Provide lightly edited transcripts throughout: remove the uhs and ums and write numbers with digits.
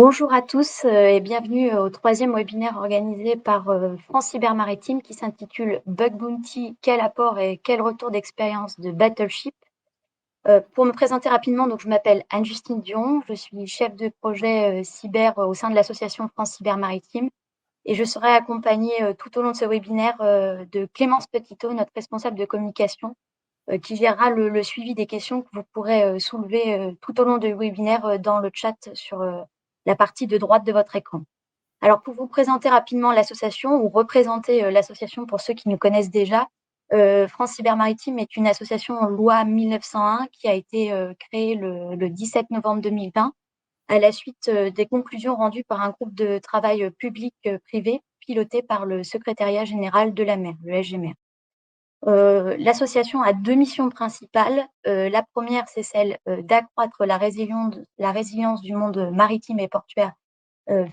Bonjour à tous et bienvenue au troisième webinaire organisé par France Cyber Maritime qui s'intitule Bug Bounty, quel apport et quel retour d'expérience de Battleship. Pour me présenter rapidement, donc je m'appelle Anne-Justine Dion, je suis chef de projet cyber au sein de l'association France Cyber Maritime et je serai accompagnée tout au long de ce webinaire de Clémence Petitot, notre responsable de communication, qui gérera le suivi des questions que vous pourrez soulever tout au long du webinaire dans le chat sur la partie de droite de votre écran. Alors, pour vous présenter rapidement l'association ou représenter l'association pour ceux qui nous connaissent déjà, France Cyber Maritime est une association loi 1901 qui a été créée le 17 novembre 2020 à la suite des conclusions rendues par un groupe de travail public-privé piloté par le secrétariat général de la mer, le SGMR. L'association a 2 missions principales. La première, c'est celle d'accroître la résilience du monde maritime et portuaire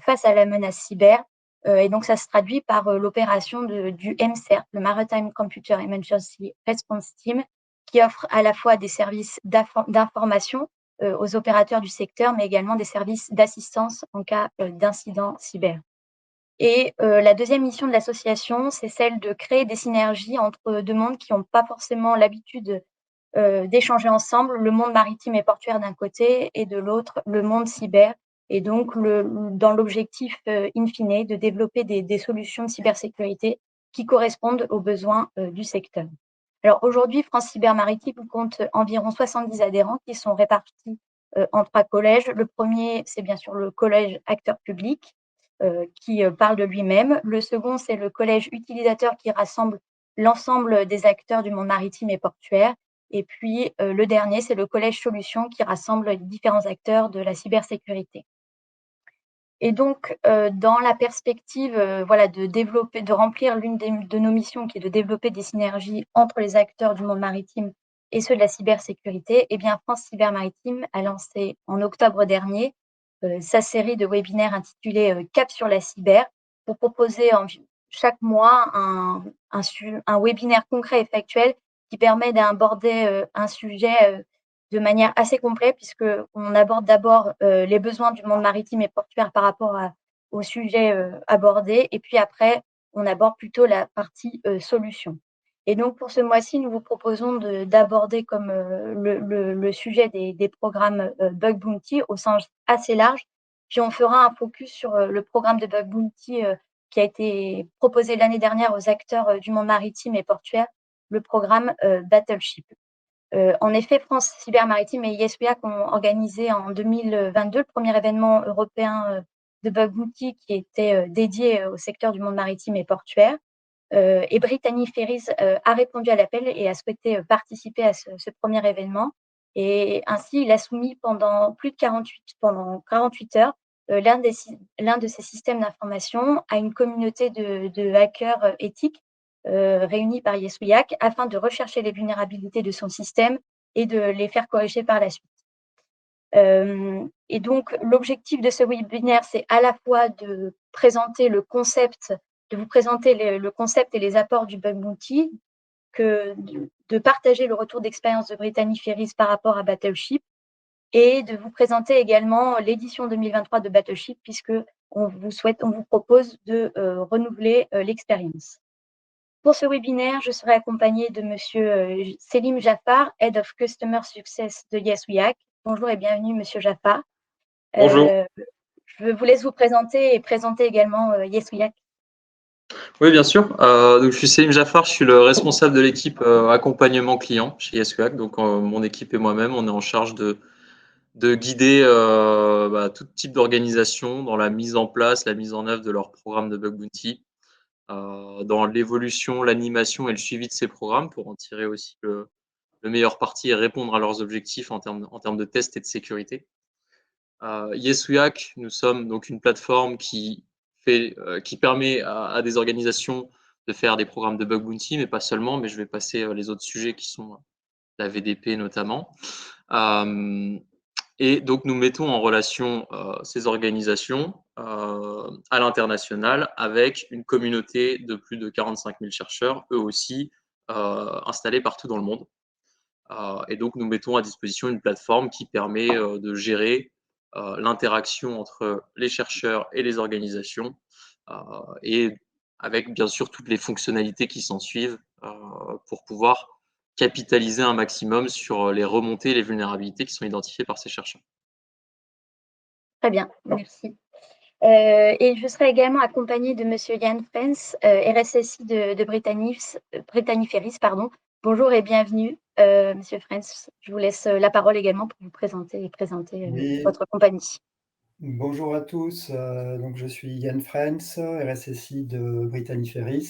face à la menace cyber. Et donc, ça se traduit par l'opération du MCERT, le Maritime Computer Emergency Response Team, qui offre à la fois des services d'information aux opérateurs du secteur, mais également des services d'assistance en cas d'incident cyber. Et la deuxième mission de l'association, c'est celle de créer des synergies entre 2 mondes qui n'ont pas forcément l'habitude d'échanger ensemble, le monde maritime et portuaire d'un côté et de l'autre, le monde cyber. Et donc, dans l'objectif in fine de développer des solutions de cybersécurité qui correspondent aux besoins du secteur. Alors aujourd'hui, France Cyber Maritime compte environ 70 adhérents qui sont répartis en 3 collèges. Le premier, c'est bien sûr le collège acteur public qui parle de lui-même. Le second, c'est le collège utilisateur qui rassemble l'ensemble des acteurs du monde maritime et portuaire. Et puis, le dernier, c'est le collège solutions qui rassemble les différents acteurs de la cybersécurité. Et donc, dans la perspective, voilà, de remplir l'une de nos missions qui est de développer des synergies entre les acteurs du monde maritime et ceux de la cybersécurité, eh bien, France Cyber Maritime a lancé en octobre dernier sa série de webinaires intitulée Cap sur la cyber pour proposer chaque mois un webinaire concret et factuel qui permet d'aborder un sujet de manière assez complète puisqu'on aborde d'abord les besoins du monde maritime et portuaire par rapport au sujet abordé et puis après, on aborde plutôt la partie solution. Et donc pour ce mois-ci, nous vous proposons d'aborder comme le sujet des programmes Bug Bounty au sens assez large. Puis on fera un focus sur le programme de Bug Bounty qui a été proposé l'année dernière aux acteurs du monde maritime et portuaire, le programme Battleship. En effet, France Cyber Maritime et ISWIAC ont organisé en 2022 le premier événement européen de Bug Bounty qui était dédié au secteur du monde maritime et portuaire. Et Brittany Ferries a répondu à l'appel et a souhaité participer à ce premier événement. Et ainsi, il a soumis pendant 48 heures l'un de ses systèmes d'information à une communauté de hackers éthiques réunis par ISWIAC afin de rechercher les vulnérabilités de son système et de les faire corriger par la suite. Et donc, l'objectif de ce webinaire, c'est à la fois de présenter le concept, de vous présenter le concept et les apports du Bug Bounty, de partager le retour d'expérience de Brittany Ferries par rapport à Battleship et de vous présenter également l'édition 2023 de Battleship puisque on vous propose de renouveler l'expérience. Pour ce webinaire, je serai accompagnée de monsieur Selim Jaffar, Head of Customer Success de YesWeHack. Bonjour et bienvenue, monsieur Jaffar. Bonjour. Je vous laisse vous présenter et présenter également YesWeHack. Oui, bien sûr. Donc, je suis Selim Jaffar, je suis le responsable de l'équipe accompagnement client chez YesWeHack. Donc, mon équipe et moi-même, on est en charge de guider tout type d'organisation dans la mise en place, la mise en œuvre de leur programme de Bug Bounty, dans l'évolution, l'animation et le suivi de ces programmes pour en tirer aussi le meilleur parti et répondre à leurs objectifs en termes de tests et de sécurité. YesWeHack, nous sommes donc une plateforme qui permet à des organisations de faire des programmes de bug bounty, mais pas seulement, mais je vais passer les autres sujets qui sont la VDP notamment. Et donc, nous mettons en relation ces organisations à l'international avec une communauté de plus de 45 000 chercheurs, eux aussi installés partout dans le monde. Et donc, nous mettons à disposition une plateforme qui permet de gérer l'interaction entre les chercheurs et les organisations, et avec bien sûr toutes les fonctionnalités qui s'ensuivent pour pouvoir capitaliser un maximum sur les remontées et les vulnérabilités qui sont identifiées par ces chercheurs. Très bien, merci. Et je serai également accompagnée de monsieur Yann Frens, RSSI de Brittany Ferries, pardon. Bonjour et bienvenue, monsieur Frens. Je vous laisse la parole également pour vous présenter et présenter Oui, votre compagnie. bonjour à tous. Donc je suis Yann Frens, RSSI de Brittany Ferries.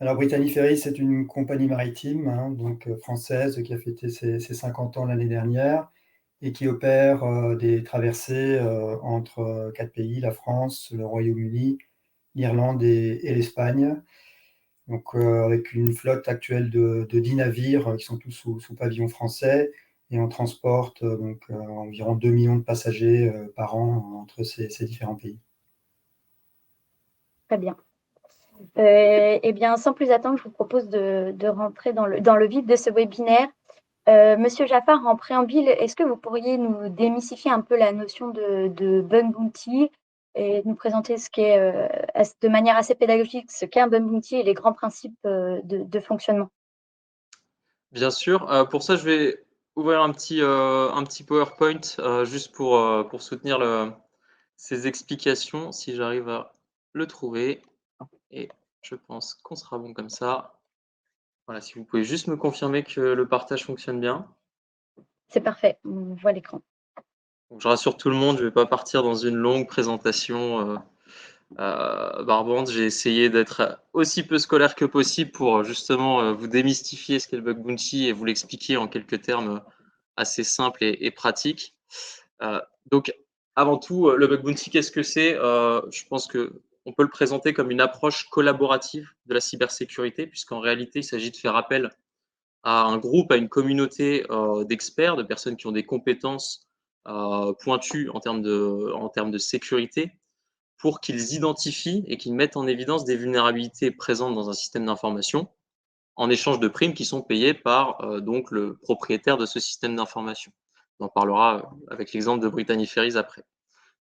Alors Brittany Ferries, c'est une compagnie maritime, hein, donc française, qui a fêté ses 50 ans l'année dernière et qui opère des traversées entre 4 pays, la France, le Royaume-Uni, l'Irlande et l'Espagne. Donc avec une flotte actuelle de 10 navires qui sont tous sous pavillon français. Et on transporte environ 2 millions de passagers par an entre ces différents pays. Très bien. Eh bien, sans plus attendre, je vous propose de rentrer dans le vif de ce webinaire. Monsieur Jaffar, en préambule, est-ce que vous pourriez nous démystifier un peu la notion de bug bounty et nous présenter ce qu'est, de manière assez pédagogique, ce qu'est un bug bounty et les grands principes de fonctionnement? Bien sûr, pour ça, je vais ouvrir un petit PowerPoint juste pour soutenir ces explications, si j'arrive à le trouver. Et je pense qu'on sera bon comme ça. Voilà, si vous pouvez juste me confirmer que le partage fonctionne bien. C'est parfait, on voit l'écran. Donc, je rassure tout le monde, je ne vais pas partir dans une longue présentation barbante. J'ai essayé d'être aussi peu scolaire que possible pour justement vous démystifier ce qu'est le bug bounty et vous l'expliquer en quelques termes assez simples et pratiques. Donc, avant tout, le bug bounty, qu'est-ce que c'est? Je pense qu'on peut le présenter comme une approche collaborative de la cybersécurité, puisqu'en réalité, il s'agit de faire appel à un groupe, à une communauté d'experts, de personnes qui ont des compétences pointues en termes de sécurité, pour qu'ils identifient et qu'ils mettent en évidence des vulnérabilités présentes dans un système d'information, en échange de primes qui sont payées par donc le propriétaire de ce système d'information. On en parlera avec l'exemple de Brittany Ferries après.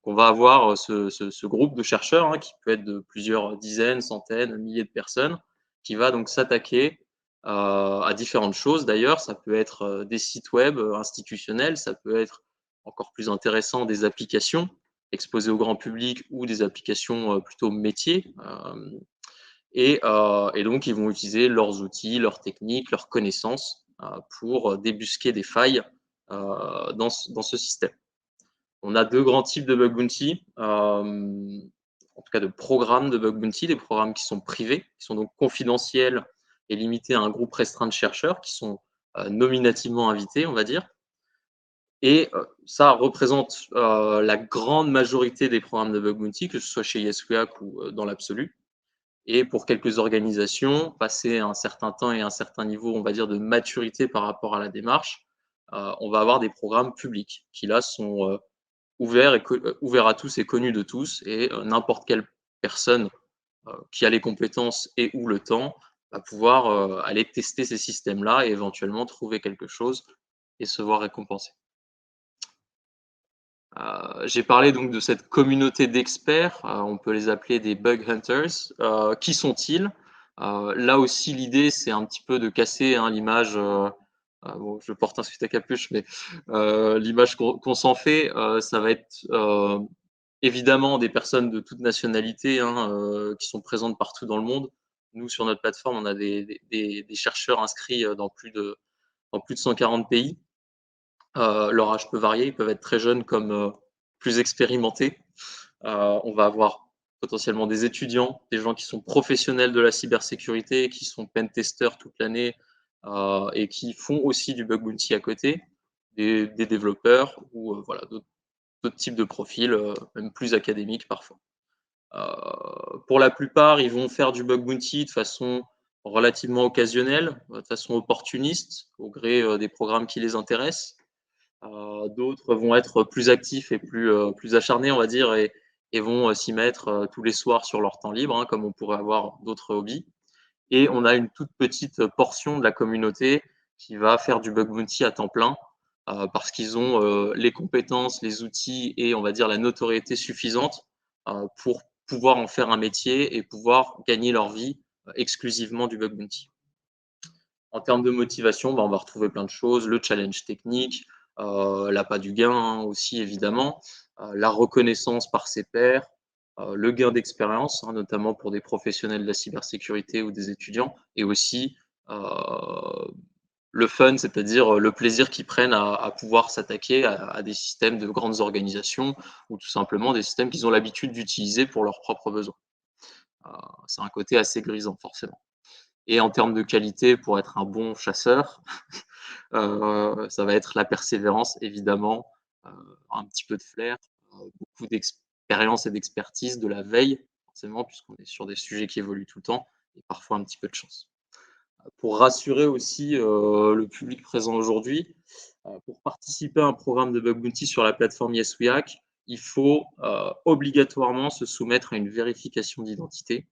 On va avoir ce groupe de chercheurs hein, qui peut être de plusieurs dizaines, centaines, milliers de personnes, qui va donc s'attaquer à différentes choses. D'ailleurs, ça peut être des sites web institutionnels, ça peut être encore plus intéressant des applications exposées au grand public ou des applications plutôt métiers. Et donc, ils vont utiliser leurs outils, leurs techniques, leurs connaissances pour débusquer des failles dans ce système. On a deux grands types de bug bounty, en tout cas de programmes de bug bounty, des programmes qui sont privés, qui sont donc confidentiels et limités à un groupe restreint de chercheurs qui sont nominativement invités, on va dire. Et ça représente la grande majorité des programmes de bug bounty, que ce soit chez YesWeHack ou dans l'absolu. Et pour quelques organisations, passé un certain temps et un certain niveau, on va dire, de maturité par rapport à la démarche, on va avoir des programmes publics qui, là, sont ouvert à tous et connu de tous. Et n'importe quelle personne qui a les compétences et ou le temps va pouvoir aller tester ces systèmes-là et éventuellement trouver quelque chose et se voir récompensé. J'ai parlé donc de cette communauté d'experts, on peut les appeler des bug hunters. Qui sont-ils? Là aussi, l'idée, c'est un petit peu de casser hein, l'image. Bon, je porte un sweat à capuche, mais l'image qu'on s'en fait, ça va être évidemment des personnes de toute nationalité hein, qui sont présentes partout dans le monde. Nous, sur notre plateforme, on a des chercheurs inscrits dans plus de 140 pays. Leur âge peut varier, ils peuvent être très jeunes comme plus expérimentés. On va avoir potentiellement des étudiants, des gens qui sont professionnels de la cybersécurité, qui sont pen-testeurs toute l'année et qui font aussi du bug bounty à côté, des développeurs ou voilà, d'autres types de profils, même plus académiques parfois. Pour la plupart, ils vont faire du bug bounty de façon relativement occasionnelle, de façon opportuniste, au gré des programmes qui les intéressent. D'autres vont être plus actifs et plus acharnés, on va dire, et vont s'y mettre tous les soirs sur leur temps libre, hein, comme on pourrait avoir d'autres hobbies. Et on a une toute petite portion de la communauté qui va faire du bug bounty à temps plein, parce qu'ils ont les compétences, les outils et on va dire la notoriété suffisante pour pouvoir en faire un métier et pouvoir gagner leur vie exclusivement du bug bounty. En termes de motivation, on va retrouver plein de choses, le challenge technique, l'appât du gain aussi évidemment, la reconnaissance par ses pairs, le gain d'expérience, notamment pour des professionnels de la cybersécurité ou des étudiants, et aussi le fun, c'est-à-dire le plaisir qu'ils prennent à pouvoir s'attaquer à des systèmes de grandes organisations ou tout simplement des systèmes qu'ils ont l'habitude d'utiliser pour leurs propres besoins. C'est un côté assez grisant forcément. Et en termes de qualité, pour être un bon chasseur, ça va être la persévérance, évidemment, un petit peu de flair, beaucoup d'expérience et d'expertise, de la veille, forcément, puisqu'on est sur des sujets qui évoluent tout le temps, et parfois un petit peu de chance. Pour rassurer aussi le public présent aujourd'hui, pour participer à un programme de bug bounty sur la plateforme Yes We Hack, il faut obligatoirement se soumettre à une vérification d'identité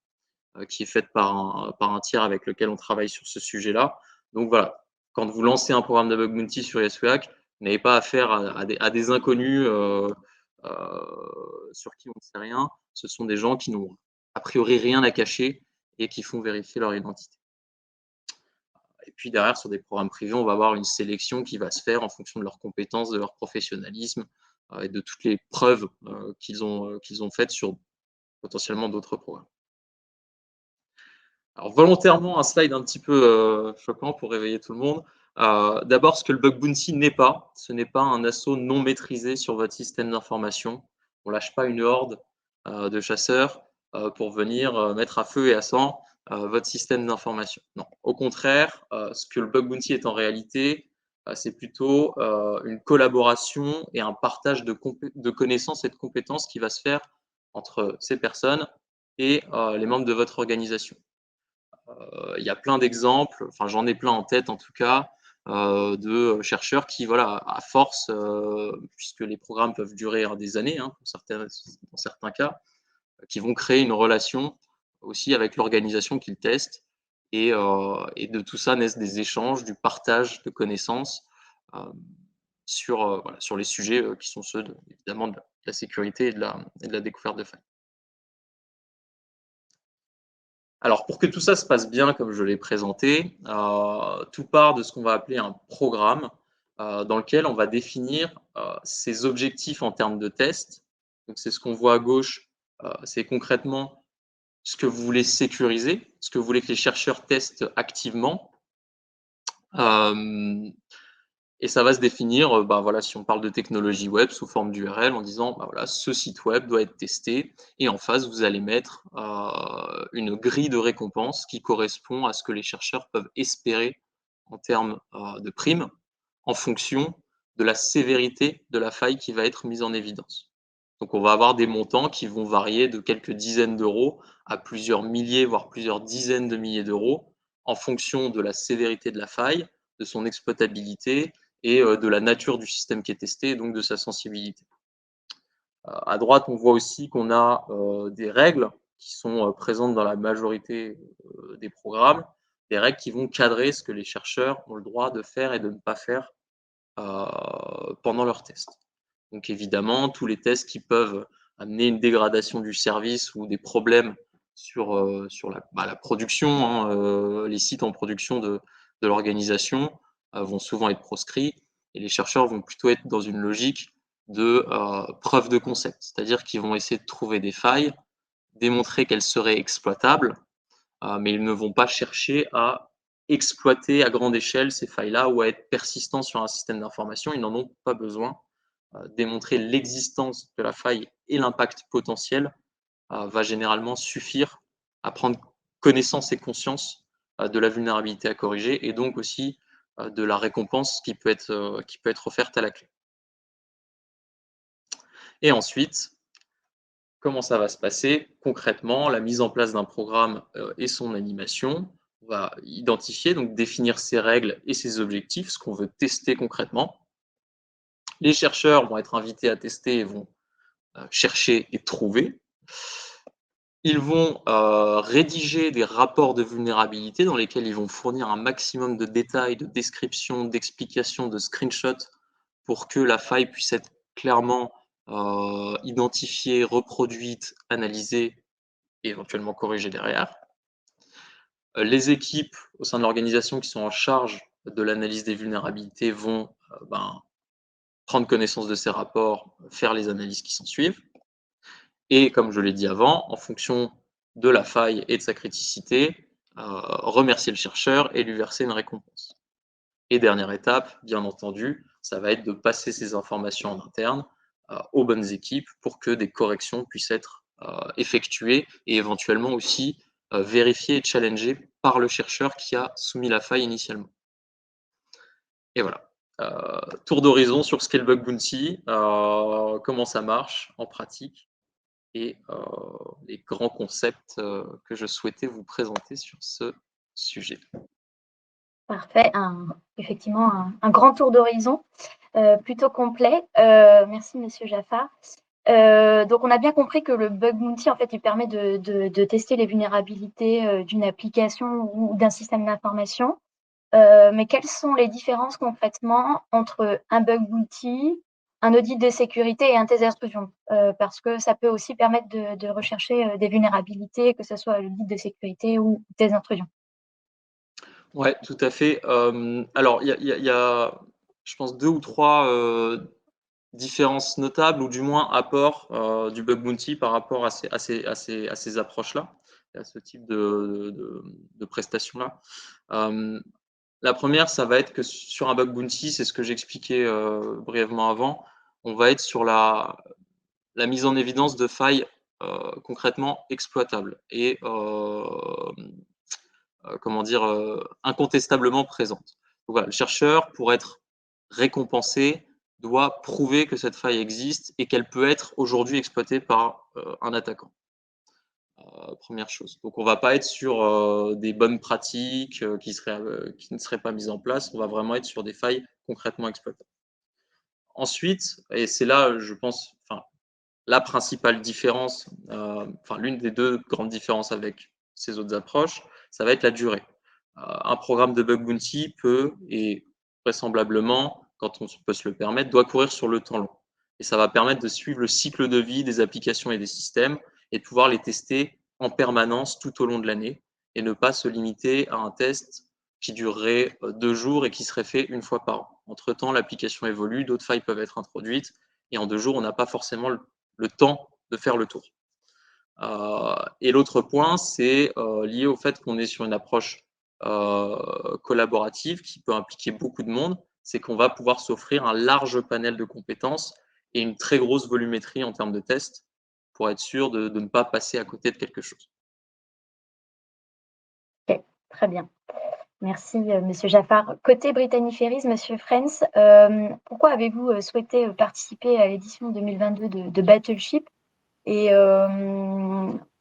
qui est faite par un tiers avec lequel on travaille sur ce sujet-là. Donc voilà, quand vous lancez un programme de bug bounty sur Yes We Hack, vous n'avez pas affaire à des inconnus sur qui on ne sait rien. Ce sont des gens qui n'ont a priori rien à cacher et qui font vérifier leur identité. Et puis derrière, sur des programmes privés, on va avoir une sélection qui va se faire en fonction de leurs compétences, de leur professionnalisme et de toutes les preuves qu'ils ont faites sur potentiellement d'autres programmes. Alors volontairement, un slide un petit peu choquant pour réveiller tout le monde. D'abord, ce que le bug bounty n'est pas, ce n'est pas un assaut non maîtrisé sur votre système d'information. On ne lâche pas une horde de chasseurs pour venir mettre à feu et à sang votre système d'information. Non, au contraire, ce que le bug bounty est en réalité, c'est plutôt une collaboration et un partage de connaissances et de compétences qui va se faire entre ces personnes et les membres de votre organisation. Il y a plein d'exemples, enfin j'en ai plein en tête en tout cas, de chercheurs qui, voilà, à force, puisque les programmes peuvent durer des années, dans certains cas, qui vont créer une relation aussi avec l'organisation qu'ils testent. Et de tout ça naissent des échanges, du partage de connaissances sur les sujets qui sont ceux évidemment de la sécurité et de la découverte de failles. Alors, pour que tout ça se passe bien, comme je l'ai présenté, tout part de ce qu'on va appeler un programme dans lequel on va définir ses objectifs en termes de tests. Donc, c'est ce qu'on voit à gauche, c'est concrètement ce que vous voulez sécuriser, ce que vous voulez que les chercheurs testent activement. Et ça va se définir, voilà, si on parle de technologie web sous forme d'URL en disant, voilà, ce site web doit être testé. Et en face, vous allez mettre une grille de récompense qui correspond à ce que les chercheurs peuvent espérer en termes de primes en fonction de la sévérité de la faille qui va être mise en évidence. Donc, on va avoir des montants qui vont varier de quelques dizaines d'euros à plusieurs milliers, voire plusieurs dizaines de milliers d'euros en fonction de la sévérité de la faille, de son exploitabilité et de la nature du système qui est testé, et donc de sa sensibilité. À droite, on voit aussi qu'on a des règles qui sont présentes dans la majorité des programmes, des règles qui vont cadrer ce que les chercheurs ont le droit de faire et de ne pas faire pendant leurs tests. Donc évidemment, tous les tests qui peuvent amener une dégradation du service ou des problèmes sur la production, les sites en production de l'organisation vont souvent être proscrits et les chercheurs vont plutôt être dans une logique de preuve de concept, c'est-à-dire qu'ils vont essayer de trouver des failles, démontrer qu'elles seraient exploitables, mais ils ne vont pas chercher à exploiter à grande échelle ces failles-là ou à être persistants sur un système d'information, ils n'en ont pas besoin. Démontrer l'existence de la faille et l'impact potentiel va généralement suffire à prendre connaissance et conscience de la vulnérabilité à corriger et donc aussi de la récompense qui peut être offerte à la clé. Et ensuite, comment ça va se passer concrètement? La mise en place d'un programme et son animation. On va identifier, donc définir ses règles et ses objectifs, ce qu'on veut tester concrètement. Les chercheurs vont être invités à tester et vont chercher et trouver. Ils vont rédiger des rapports de vulnérabilité dans lesquels ils vont fournir un maximum de détails, de descriptions, d'explications, de screenshots pour que la faille puisse être clairement identifiée, reproduite, analysée et éventuellement corrigée derrière. Les équipes au sein de l'organisation qui sont en charge de l'analyse des vulnérabilités vont prendre connaissance de ces rapports, faire les analyses qui s'ensuivent. Et comme je l'ai dit avant, en fonction de la faille et de sa criticité, remercier le chercheur et lui verser une récompense. Et dernière étape, bien entendu, ça va être de passer ces informations en interne aux bonnes équipes pour que des corrections puissent être effectuées et éventuellement aussi vérifiées et challengées par le chercheur qui a soumis la faille initialement. Et voilà. Tour d'horizon sur ce qu'est le bug bounty, comment ça marche en pratique et les grands concepts que je souhaitais vous présenter sur ce sujet. Parfait, effectivement un grand tour d'horizon, plutôt complet. Merci Monsieur Jaffar. Donc on a bien compris que le bug bounty, en fait, il permet de tester les vulnérabilités d'une application ou d'un système d'information. Mais quelles sont les différences concrètement entre un bug bounty, un audit de sécurité et un test d'intrusion? Parce que ça peut aussi permettre de rechercher des vulnérabilités, que ce soit l'audit de sécurité ou test d'intrusion. Ouais, tout à fait. Alors, il y a, je pense, 2 ou 3 différences notables, ou du moins apports du bug bounty par rapport à ces approches-là, à ce type de prestations-là. La première, ça va être que sur un bug bounty, c'est ce que j'expliquais brièvement avant, on va être sur la mise en évidence de failles concrètement exploitables et incontestablement présente. Donc voilà, le chercheur, pour être récompensé, doit prouver que cette faille existe et qu'elle peut être aujourd'hui exploitée par un attaquant. Première chose. Donc on ne va pas être sur des bonnes pratiques qui ne seraient pas mises en place, on va vraiment être sur des failles concrètement exploitables. Ensuite, et c'est là, je pense, la principale différence, l'une des 2 grandes différences avec ces autres approches, ça va être la durée. Un programme de bug bounty peut, et vraisemblablement, quand on peut se le permettre, doit courir sur le temps long. Et ça va permettre de suivre le cycle de vie des applications et des systèmes et de pouvoir les tester en permanence tout au long de l'année et ne pas se limiter à un test qui durerait 2 jours et qui serait fait une fois par an. Entre-temps, l'application évolue, d'autres failles peuvent être introduites et en 2 jours, on n'a pas forcément le temps de faire le tour. Et l'autre point, c'est lié au fait qu'on est sur une approche collaborative qui peut impliquer beaucoup de monde, c'est qu'on va pouvoir s'offrir un large panel de compétences et une très grosse volumétrie en termes de tests pour être sûr de ne pas passer à côté de quelque chose. Ok, très bien. Merci, Monsieur Jaffar. Côté Brittany Ferries, Monsieur Frens, pourquoi avez-vous souhaité participer à l'édition 2022 de Battleship? Et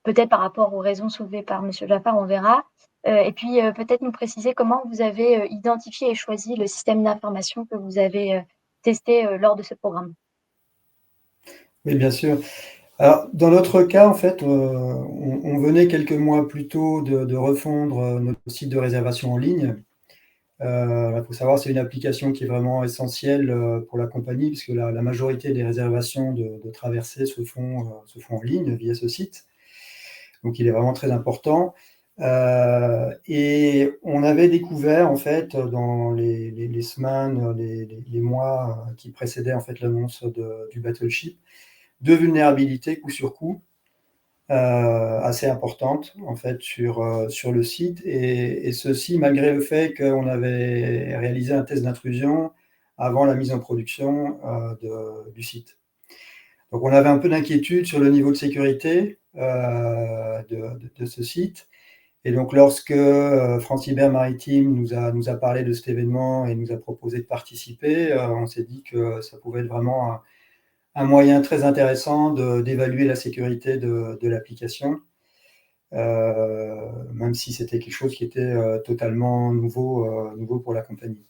peut-être par rapport aux raisons soulevées par Monsieur Jaffar, on verra. Et puis peut-être nous préciser comment vous avez identifié et choisi le système d'information que vous avez testé lors de ce programme. Oui, bien sûr. Alors, dans notre cas, en fait, on venait quelques mois plus tôt de refondre notre site de réservation en ligne. Il faut savoir, c'est une application qui est vraiment essentielle pour la compagnie, puisque la majorité des réservations de traversées se font en ligne via ce site. Donc, il est vraiment très important. Et on avait découvert, en fait, dans les semaines, les mois qui précédaient en fait l'annonce du Battleship, 2 vulnérabilités coup sur coup, assez importantes en fait sur le site, et ceci malgré le fait qu'on avait réalisé un test d'intrusion avant la mise en production du site. Donc on avait un peu d'inquiétude sur le niveau de sécurité de ce site. Et donc lorsque France Cyber Maritime nous a parlé de cet événement et nous a proposé de participer, on s'est dit que ça pouvait être vraiment un moyen très intéressant d'évaluer la sécurité de l'application, même si c'était quelque chose qui était totalement nouveau pour la compagnie.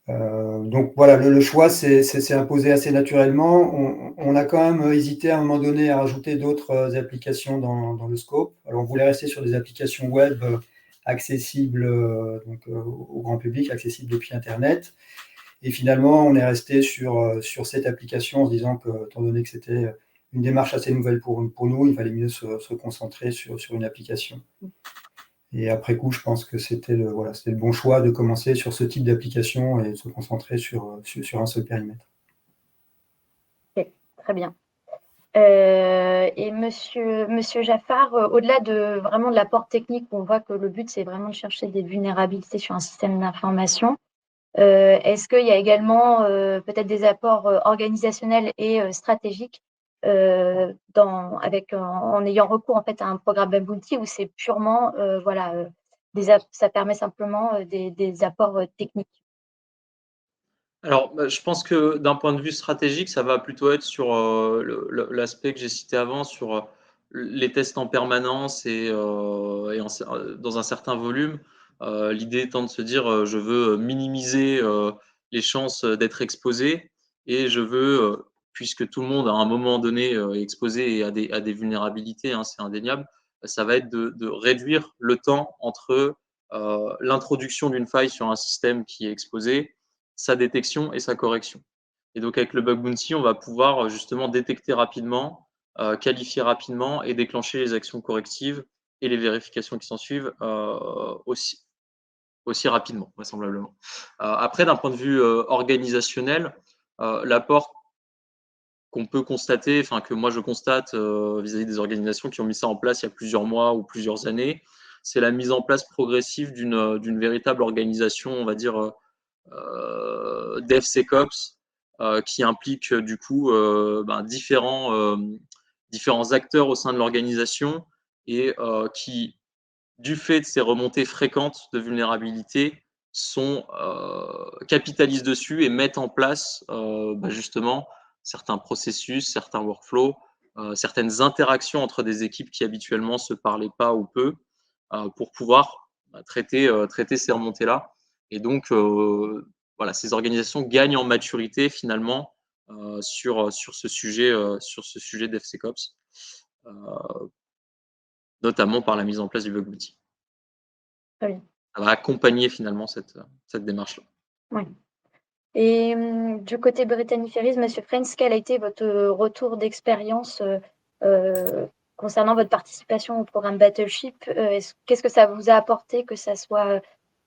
Donc voilà, le choix s'est imposé assez naturellement. On a quand même hésité à un moment donné à rajouter d'autres applications dans le scope. Alors on voulait rester sur des applications web accessibles au grand public, accessibles depuis Internet. Et finalement, on est resté sur cette application en se disant que, étant donné que c'était une démarche assez nouvelle pour nous, il valait mieux se concentrer sur une application. Et après coup, je pense que c'était le bon choix de commencer sur ce type d'application et de se concentrer sur un seul périmètre. Ok, très bien. Et Monsieur Jaffar, au-delà de vraiment de l'apport technique, on voit que le but, c'est vraiment de chercher des vulnérabilités sur un système d'information. Est-ce qu'il y a également peut-être des apports organisationnels et stratégiques en ayant recours en fait à un programme Bug Bounty, où c'est purement ça permet simplement des apports techniques? Alors, je pense que d'un point de vue stratégique, ça va plutôt être sur l'aspect que j'ai cité avant, sur les tests en permanence et dans un certain volume. L'idée étant de se dire, je veux minimiser les chances d'être exposé et je veux, puisque tout le monde à un moment donné est exposé et a des vulnérabilités, hein, c'est indéniable, ça va être de réduire le temps entre l'introduction d'une faille sur un système qui est exposé, sa détection et sa correction. Et donc avec le bug bounty, on va pouvoir justement détecter rapidement, qualifier rapidement et déclencher les actions correctives et les vérifications qui s'en suivent aussi rapidement, vraisemblablement. Après, d'un point de vue organisationnel, l'apport qu'on peut constater, enfin que moi je constate vis-à-vis des organisations qui ont mis ça en place il y a plusieurs mois ou plusieurs années, c'est la mise en place progressive d'une véritable organisation, on va dire, DevSecOps, qui implique du coup différents acteurs au sein de l'organisation et qui, du fait de ces remontées fréquentes de vulnérabilité, capitalisent dessus et mettent en place justement certains processus, certains workflows, certaines interactions entre des équipes qui habituellement se parlaient pas ou peu, pour pouvoir traiter ces remontées-là. Et donc, voilà, ces organisations gagnent en maturité finalement sur ce sujet DevSecOps, notamment par la mise en place du bug bounty. Très bien. Ça va accompagner finalement cette démarche-là. Oui. Et du côté Brittany Ferries, Monsieur Frenz, quel a été votre retour d'expérience concernant votre participation au programme Battleship? Qu'est-ce que ça vous a apporté, que ça soit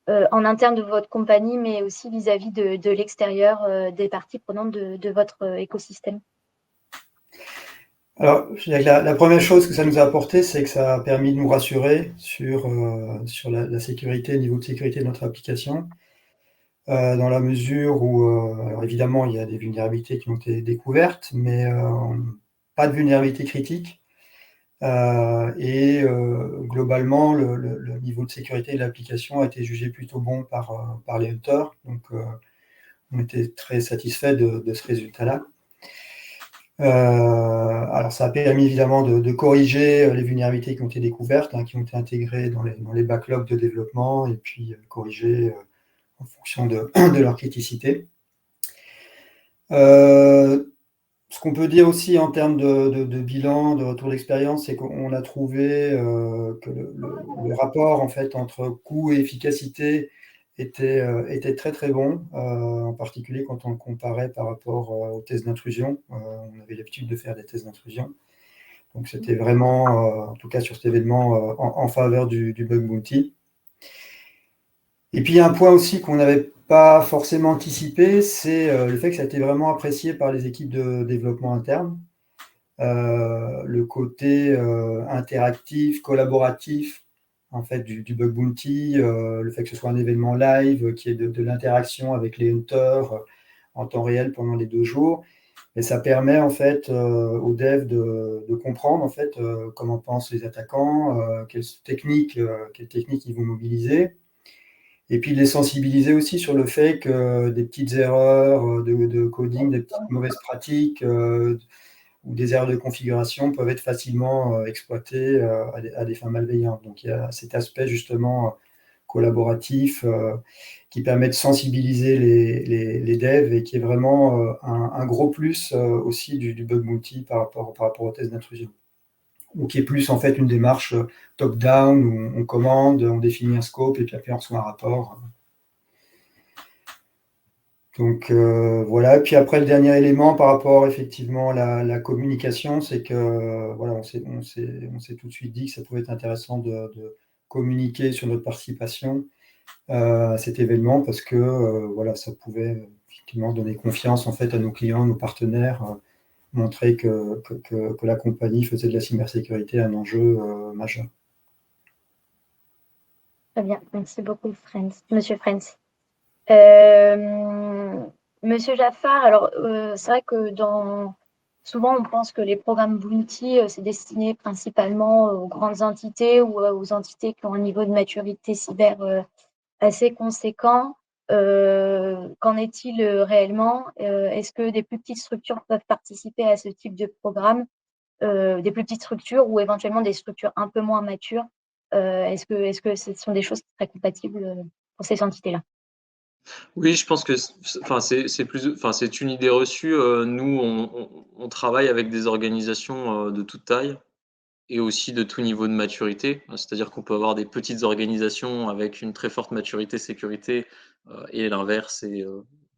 en interne de votre compagnie, mais aussi vis-à-vis de l'extérieur, des parties prenantes de votre écosystème? Alors, je dirais que la première chose que ça nous a apporté, c'est que ça a permis de nous rassurer sur la sécurité, le niveau de sécurité de notre application, dans la mesure où, alors évidemment, il y a des vulnérabilités qui ont été découvertes, mais pas de vulnérabilité critique. Globalement, le niveau de sécurité de l'application a été jugé plutôt bon par les hunters. Donc, on était très satisfait de ce résultat-là. Alors, ça a permis évidemment de corriger les vulnérabilités qui ont été découvertes, qui ont été intégrées dans les backlogs de développement, et puis corrigées en fonction de leur criticité. Ce qu'on peut dire aussi en termes de bilan, de retour d'expérience, c'est qu'on a trouvé que le rapport en fait entre coût et efficacité était très très bon, en particulier quand on le comparait par rapport aux tests d'intrusion. On avait l'habitude de faire des tests d'intrusion. Donc c'était vraiment, en tout cas sur cet événement, en faveur du bug bounty. Et puis il y a un point aussi qu'on n'avait pas forcément anticipé, c'est le fait que ça a été vraiment apprécié par les équipes de développement interne. Le côté interactif, collaboratif en fait, du bug bounty, le fait que ce soit un événement live, qu'il y ait de l'interaction avec les hunters en temps réel pendant les 2 jours. Et ça permet en fait aux devs de comprendre en fait comment pensent les attaquants, quelles techniques ils vont mobiliser. Et puis de les sensibiliser aussi sur le fait que des petites erreurs de coding, des petites mauvaises pratiques ou des erreurs de configuration peuvent être facilement exploitées à des fins malveillantes. Donc il y a cet aspect justement collaboratif qui permet de sensibiliser les devs et qui est vraiment un gros plus aussi du bug bounty par rapport au test d'intrusion. Ou qui est plus en fait une démarche top-down où on commande, on définit un scope et puis après on reçoit un rapport. Donc voilà. Et puis après, le dernier élément par rapport effectivement à la communication, c'est que voilà, on s'est tout de suite dit que ça pouvait être intéressant de communiquer sur notre participation à cet événement parce que voilà, ça pouvait effectivement donner confiance en fait à nos clients, nos partenaires, montrer que la compagnie faisait de la cybersécurité un enjeu majeur. Très bien, merci beaucoup, Monsieur Frenz. Monsieur Jaffar, alors c'est vrai que souvent on pense que les programmes Bounty, c'est destiné principalement aux grandes entités ou aux entités qui ont un niveau de maturité cyber assez conséquent. Qu'en est-il réellement? Est-ce que des plus petites structures peuvent participer à ce type de programme? Des plus petites structures ou éventuellement des structures un peu moins matures? Est-ce que ce sont des choses qui seraient compatibles pour ces entités-là? Oui, je pense que c'est une idée reçue. Nous, on travaille avec des organisations de toute taille et aussi de tout niveau de maturité. C'est-à-dire qu'on peut avoir des petites organisations avec une très forte maturité sécurité et l'inverse et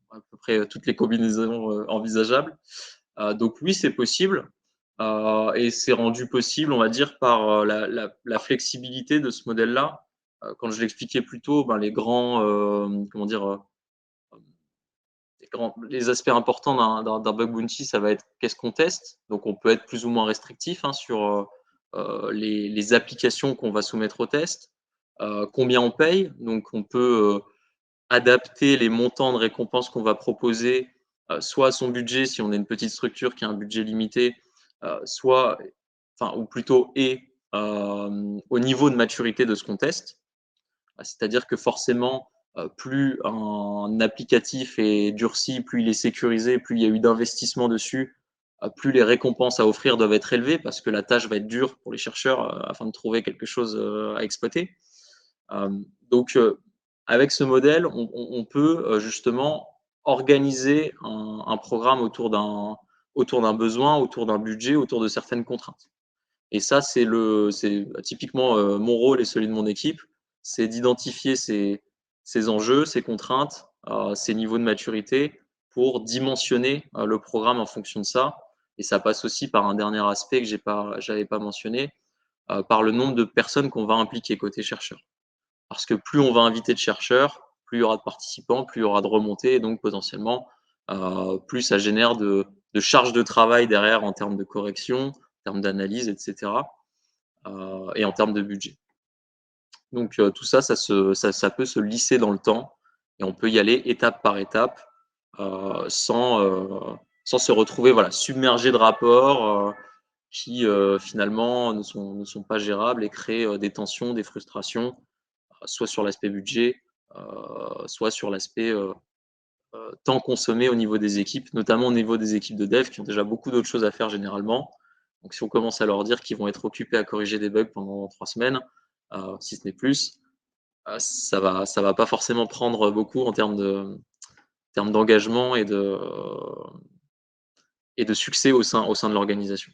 à peu près toutes les combinaisons envisageables. Donc oui, c'est possible. Et c'est rendu possible, on va dire, par la flexibilité de ce modèle-là. Quand je l'expliquais plus tôt, ben, les grands, comment dire, les aspects importants d'un bug bounty, ça va être qu'est-ce qu'on teste. Donc, on peut être plus ou moins restrictif sur les applications qu'on va soumettre au test, combien on paye. Donc, on peut adapter les montants de récompenses qu'on va proposer, soit à son budget, si on est une petite structure qui a un budget limité, ou plutôt au niveau de maturité de ce qu'on teste. C'est-à-dire que forcément, plus un applicatif est durci, plus il est sécurisé, plus il y a eu d'investissement dessus, plus les récompenses à offrir doivent être élevées parce que la tâche va être dure pour les chercheurs afin de trouver quelque chose à exploiter. Donc, avec ce modèle, on peut justement organiser un programme autour d'un besoin, autour d'un budget, autour de certaines contraintes. Et ça, c'est typiquement mon rôle et celui de mon équipe, c'est d'identifier ces enjeux, ces contraintes, ces niveaux de maturité pour dimensionner le programme en fonction de ça. Et ça passe aussi par un dernier aspect que j'avais pas mentionné, par le nombre de personnes qu'on va impliquer côté chercheur. Parce que plus on va inviter de chercheurs, plus il y aura de participants, plus il y aura de remontées, et donc potentiellement, plus ça génère de charges de travail derrière en termes de correction, en termes d'analyse, etc. Et en termes de budget. Donc tout ça, ça peut se lisser dans le temps et on peut y aller étape par étape sans se retrouver submergé de rapports qui finalement ne sont pas gérables et créent des tensions, des frustrations, soit sur l'aspect budget, soit sur l'aspect temps consommé au niveau des équipes, notamment au niveau des équipes de dev qui ont déjà beaucoup d'autres choses à faire généralement. Donc si on commence à leur dire qu'ils vont être occupés à corriger des bugs pendant 3 semaines, si ce n'est plus, ça va pas forcément prendre beaucoup en termes d'engagement et de succès au sein de l'organisation.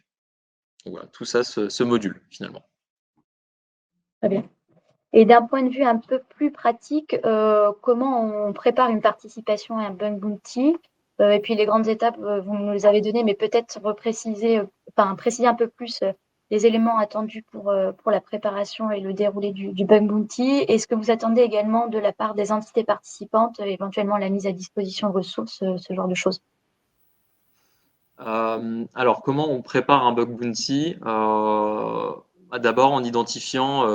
Donc voilà, tout ça se module finalement. Très bien. Et d'un point de vue un peu plus pratique, comment on prépare une participation à un bug bounty? Et puis les grandes étapes, vous nous les avez données, mais peut-être préciser un peu plus les éléments attendus pour la préparation et le déroulé du bug bounty. Est-ce que vous attendez également de la part des entités participantes, éventuellement la mise à disposition de ressources, ce genre de choses? Alors, comment on prépare un bug bounty? D'abord en identifiant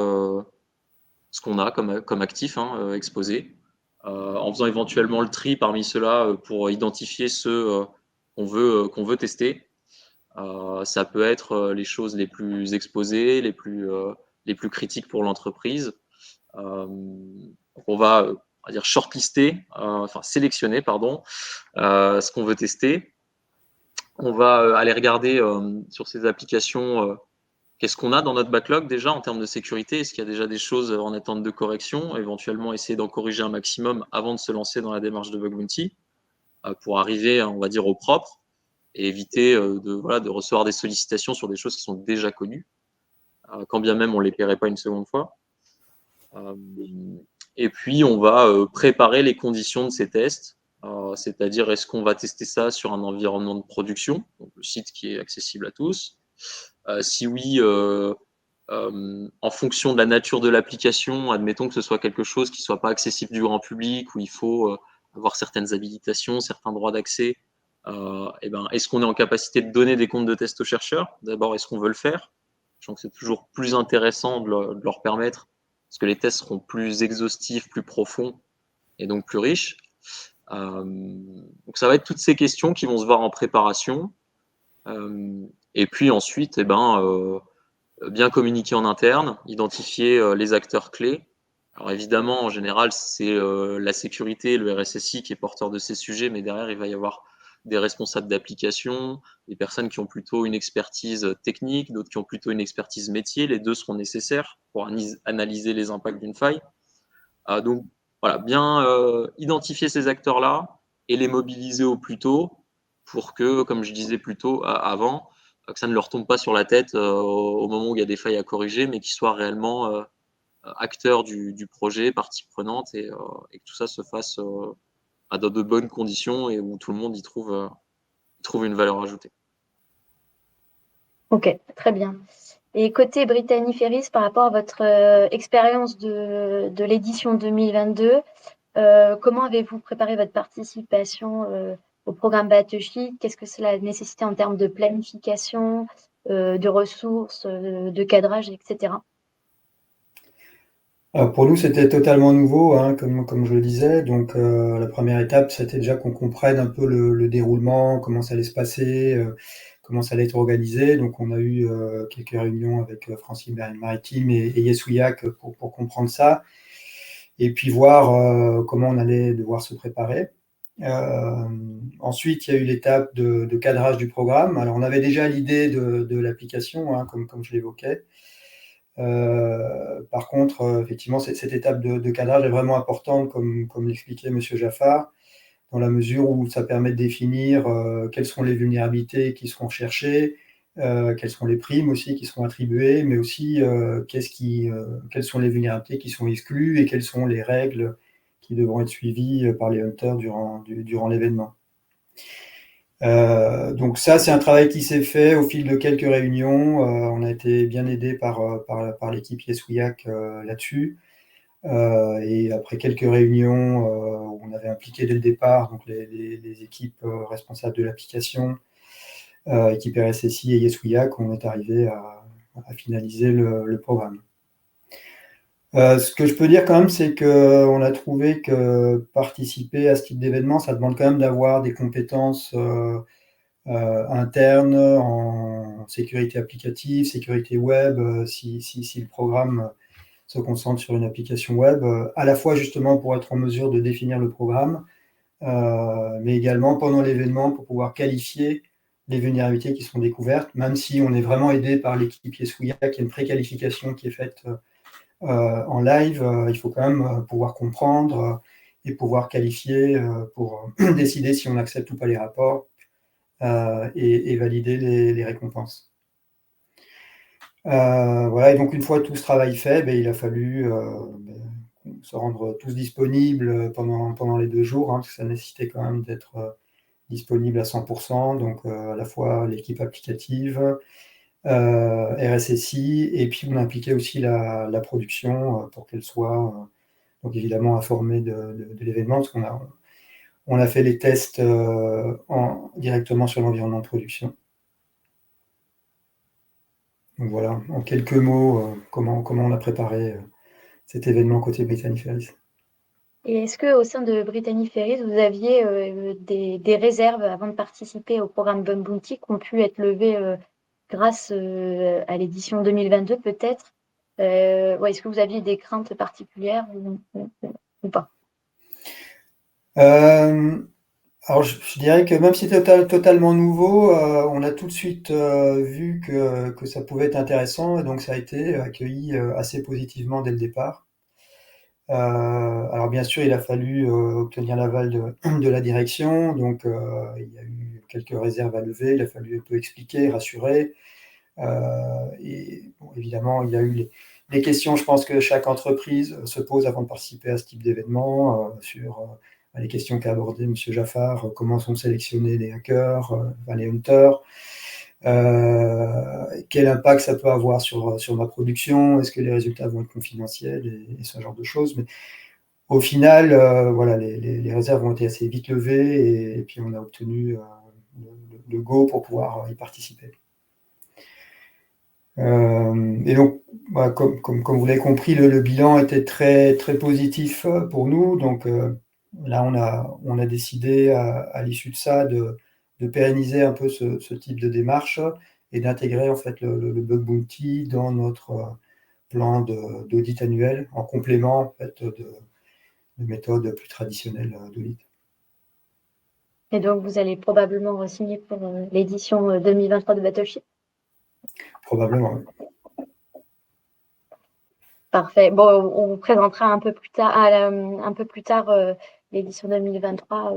ce qu'on a comme actif exposé, en faisant éventuellement le tri parmi ceux-là pour identifier ceux qu'on veut tester. Ça peut être les choses les plus exposées, les plus critiques pour l'entreprise. On va dire sélectionner ce qu'on veut tester. On va aller regarder sur ces applications qu'est-ce qu'on a dans notre backlog déjà en termes de sécurité. Est-ce qu'il y a déjà des choses en attente de correction? Éventuellement, essayer d'en corriger un maximum avant de se lancer dans la démarche de bug bounty pour arriver, on va dire, au propre et éviter de recevoir des sollicitations sur des choses qui sont déjà connues, quand bien même on ne les paierait pas une seconde fois. Et puis, on va préparer les conditions de ces tests c'est-à-dire est-ce qu'on va tester ça sur un environnement de production, donc le site qui est accessible à tous. Si oui, en fonction de la nature de l'application, admettons que ce soit quelque chose qui ne soit pas accessible du grand public, où il faut avoir certaines habilitations, certains droits d'accès, est-ce qu'on est en capacité de donner des comptes de test aux chercheurs? D'abord, est-ce qu'on veut le faire? Je pense que c'est toujours plus intéressant de leur permettre, parce que les tests seront plus exhaustifs, plus profonds et donc plus riches. Donc ça va être toutes ces questions qui vont se voir en préparation. Et puis ensuite, bien communiquer en interne, identifier les acteurs clés. Alors évidemment, en général, c'est la sécurité, le RSSI qui est porteur de ces sujets, mais derrière, il va y avoir des responsables d'application, des personnes qui ont plutôt une expertise technique, d'autres qui ont plutôt une expertise métier. Les deux seront nécessaires pour analyser les impacts d'une faille. Donc voilà, bien identifier ces acteurs-là et les mobiliser au plus tôt pour que, comme je disais plus tôt avant, que ça ne leur tombe pas sur la tête au moment où il y a des failles à corriger, mais qu'ils soient réellement acteurs du projet, partie prenante, et que tout ça se fasse dans de bonnes conditions et où tout le monde y trouve une valeur ajoutée. Ok, très bien. Et côté Brittany Ferries, par rapport à votre expérience de l'édition 2022, comment avez-vous préparé votre participation au programme Battlesheet? Qu'est-ce que cela nécessitait en termes de planification, de ressources, de cadrage, etc. Alors pour nous, c'était totalement nouveau, hein, comme je le disais. Donc, la première étape, c'était déjà qu'on comprenne un peu le déroulement, comment ça allait se passer, comment ça allait être organisé. Donc, on a eu quelques réunions avec France Maritime et Yes2Yak pour comprendre ça, et puis voir comment on allait devoir se préparer. Ensuite, il y a eu l'étape de cadrage du programme. Alors, on avait déjà l'idée de l'application, hein, comme je l'évoquais. Par contre, effectivement, cette étape de cadrage est vraiment importante, comme l'expliquait M. Jaffar, dans la mesure où ça permet de définir quelles seront les vulnérabilités qui seront cherchées, quelles seront les primes aussi qui seront attribuées, mais aussi quelles sont les vulnérabilités qui sont exclues et quelles sont les règles qui devront être suivies par les hunters durant l'événement. Donc ça, c'est un travail qui s'est fait au fil de quelques réunions. On a été bien aidé par l'équipe Yes2Yak là-dessus. Et après quelques réunions où on avait impliqué dès le départ donc les équipes responsables de l'application, équipe RSSI et Yes2Yak, on est arrivé à finaliser le programme. Ce que je peux dire quand même, c'est qu'on a trouvé que participer à ce type d'événement, ça demande quand même d'avoir des compétences interne en sécurité applicative, sécurité web, si le programme se concentre sur une application web, à la fois justement pour être en mesure de définir le programme, mais également pendant l'événement pour pouvoir qualifier les vulnérabilités qui sont découvertes, même si on est vraiment aidé par l'équipe Yes2Yak, qui a une préqualification qui est faite en live, il faut quand même pouvoir comprendre et pouvoir qualifier pour décider si on accepte ou pas les rapports. Et valider les récompenses. Voilà, et donc une fois tout ce travail fait, il a fallu se rendre tous disponibles pendant les 2 jours, hein, parce que ça nécessitait quand même d'être disponible à 100%, donc à la fois l'équipe applicative, RSSI, et puis on impliquait aussi la production pour qu'elle soit donc évidemment informée de l'événement, parce qu'on a fait les tests directement sur l'environnement de production. Donc voilà, en quelques mots, comment on a préparé cet événement côté Brittany Ferries. Et est-ce qu'au sein de Brittany Ferries, vous aviez des réserves avant de participer au programme Bug Bounty qui ont pu être levées grâce à l'édition 2022 peut-être? Est-ce que vous aviez des craintes particulières ou pas? Alors je dirais que même si c'est totalement nouveau, on a tout de suite vu que ça pouvait être intéressant, et donc ça a été accueilli assez positivement dès le départ. Alors bien sûr, il a fallu obtenir l'aval de la direction, donc il y a eu quelques réserves à lever, il a fallu un peu expliquer, rassurer. Et bon, évidemment, il y a eu les questions, je pense que chaque entreprise se pose avant de participer à ce type d'événement, sur les questions qu'a abordées M. Jaffar, comment sont sélectionnés les hackers, les hunters, quel impact ça peut avoir sur ma production, est-ce que les résultats vont être confidentiels et ce genre de choses. Mais au final, voilà, les réserves ont été assez vite levées et puis on a obtenu le go pour pouvoir y participer. Et donc, bah, comme vous l'avez compris, le bilan était très, très positif pour nous. Donc là, on a décidé à l'issue de ça de pérenniser un peu ce type de démarche et d'intégrer en fait le bug bounty dans notre plan d'audit annuel en complément en fait, de méthodes plus traditionnelles d'audit. Et donc, vous allez probablement re-signer pour l'édition 2023 de Battleship? Probablement, oui. Parfait. Bon, on vous présentera un peu plus tard l'édition 2023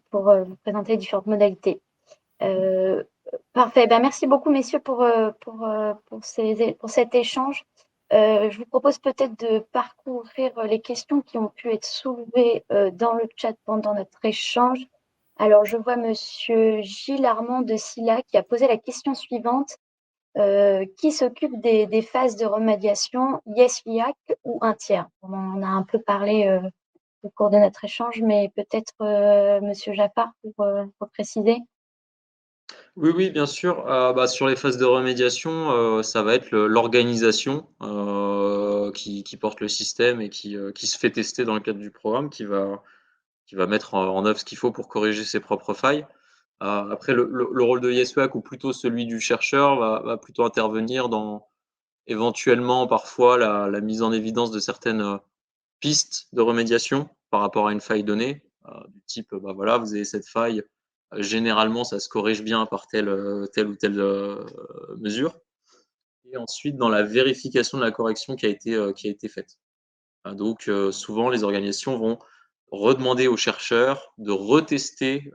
pour vous présenter différentes modalités. Parfait. Ben, merci beaucoup, messieurs, pour cet échange. Je vous propose peut-être de parcourir les questions qui ont pu être soulevées dans le chat pendant notre échange. Alors, je vois Monsieur Gilles Armand de Silla qui a posé la question suivante. Qui s'occupe des phases de remédiation, YesLIAC ou un tiers? On en a un peu parlé au cours de notre échange, mais peut-être Monsieur Jaffar pour préciser. Oui, bien sûr. Sur les phases de remédiation, ça va être l'organisation qui porte le système et qui se fait tester dans le cadre du programme, qui va mettre en œuvre ce qu'il faut pour corriger ses propres failles. Après, le rôle de YesWhack, ou plutôt celui du chercheur, va plutôt intervenir dans éventuellement parfois la mise en évidence de certaines pistes de remédiation par rapport à une faille donnée, du type, voilà, vous avez cette faille, généralement ça se corrige bien par telle ou telle mesure. Et ensuite, dans la vérification de la correction qui a été faite. Donc, souvent, les organisations vont redemander aux chercheurs de retester